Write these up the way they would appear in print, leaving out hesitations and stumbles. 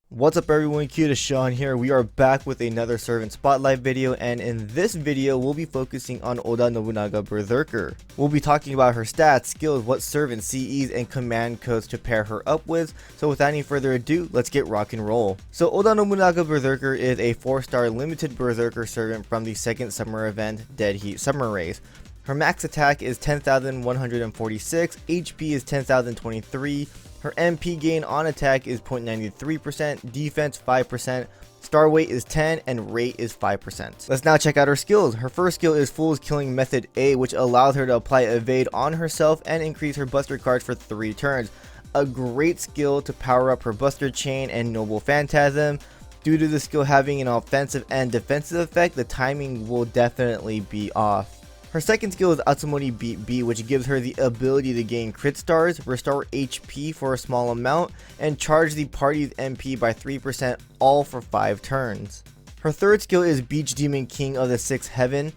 What's up everyone, KitaSean here. We are back with another servant spotlight video, and in this video we'll be focusing on Oda Nobunaga Berserker. We'll be talking about her stats, skills, what servant CEs, and command codes to pair her up with. So without any further ado, let's get rock and roll. So Oda Nobunaga Berserker is a 4-star limited Berserker servant from the second summer event, Dead Heat Summer Race. Her max attack is 10,146, HP is 10,023, her MP gain on attack is 0.93%, defense 5%, star weight is 10, and rate is 5%. Let's now check out her skills. Her first skill is Fool's Killing Method A, which allows her to apply evade on herself and increase her buster cards for 3 turns. A great skill to power up her buster chain and Noble Phantasm. Due to the skill having an offensive and defensive effect, the timing will definitely be off. Her second skill is Atsumori Beat B, which gives her the ability to gain crit stars, restore HP for a small amount, and charge the party's MP by 3%, all for 5 turns. Her third skill is Beach Demon King of the 6th Heaven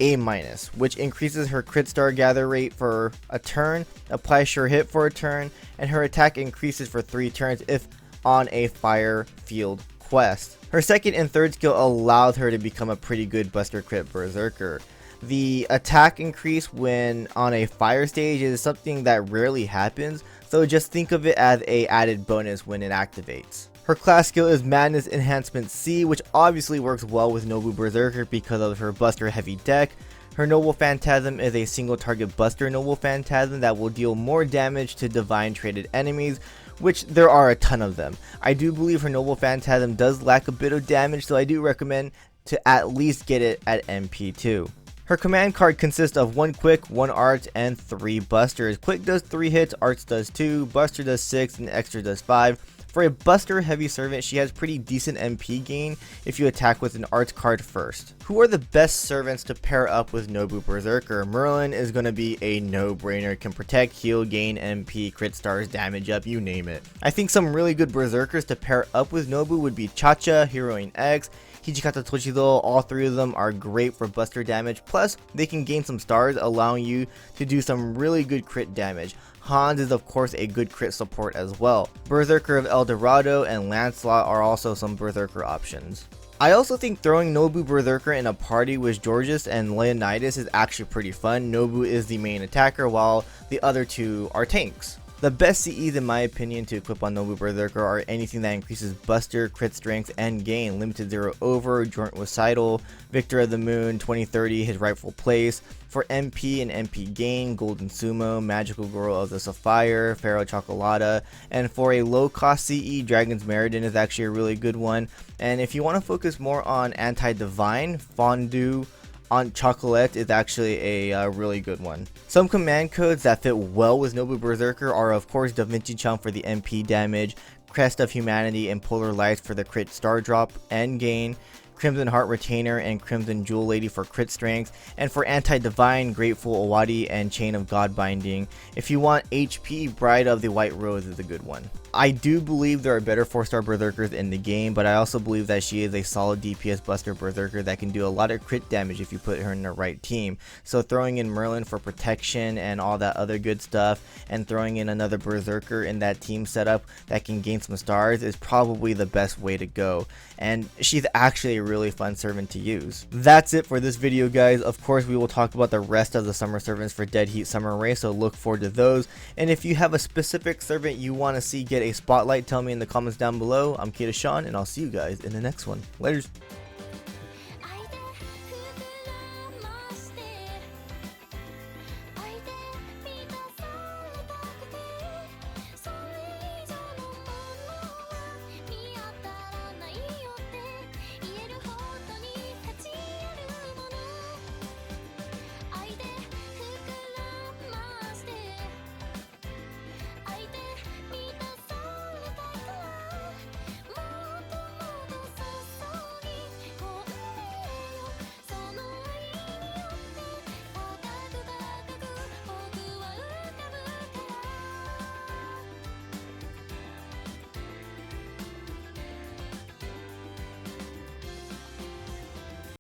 A-, which increases her crit star gather rate for a turn, applies sure hit for a turn, and her attack increases for 3 turns if on a fire field quest. Her second and third skill allows her to become a pretty good buster crit berserker. The attack increase when on a fire stage is something that rarely happens, so just think of it as a added bonus when it activates. Her class skill is Madness Enhancement C, which obviously works well with Nobu Berserker because of her buster heavy deck. Her Noble Phantasm is a single target buster Noble Phantasm that will deal more damage to divine traded enemies, which there are a ton of them. I do believe her Noble Phantasm does lack a bit of damage, so I do recommend to at least get it at MP2. Her command card consists of 1 Quick, 1 Arts, and 3 Busters. Quick does 3 hits, Arts does 2, Buster does 6, and Extra does 5. For a Buster heavy servant, she has pretty decent MP gain if you attack with an Arts card first. Who are the best servants to pair up with Nobu Berserker? Merlin is going to be a no-brainer. Can protect, heal, gain MP, crit stars, damage up, you name it. I think some really good Berserkers to pair up with Nobu would be Chacha, Heroine X, Hijikata Toshiro. All 3 of them are great for buster damage, plus they can gain some stars, allowing you to do some really good crit damage. Hans is of course a good crit support as well. Berserker of El Dorado and Lancelot are also some Berserker options. I also think throwing Nobu Berserker in a party with Georges and Leonidas is actually pretty fun. Nobu is the main attacker while the other 2 are tanks. The best CEs in my opinion to equip on Nobu Berserker are anything that increases buster, crit strength, and gain. Limited 0 over, Joint Recital, Victor of the Moon, 2030, his rightful place. For MP and MP gain, Golden Sumo, Magical Girl of the Sapphire, Pharaoh Chocolata. And for a low cost CE, Dragon's Meriden is actually a really good one. And if you want to focus more on anti-divine, Fondue on Chocolate is actually a really good one. Some command codes that fit well with Nobu Berserker are of course Da Vinci Chum for the MP damage, Crest of Humanity and Polar Lights for the crit star drop and gain, Crimson Heart Retainer and Crimson Jewel Lady for crit strength, and for anti-divine, Grateful Owadi and Chain of God Binding. If you want HP, Bride of the White Rose is a good one. I do believe there are better 4-star Berserkers in the game, but I also believe that she is a solid DPS buster Berserker that can do a lot of crit damage if you put her in the right team. So throwing in Merlin for protection and all that other good stuff, and throwing in another Berserker in that team setup that can gain some stars is probably the best way to go. And she's actually a really fun servant to use. That's it for this video, guys. Of course, we will talk about the rest of the summer servants for Dead Heat Summer Race, so look forward to those. And if you have a specific servant you want to see get a spotlight, tell me in the comments down below. I'm KitaSean, and I'll see you guys in the next one. Laters.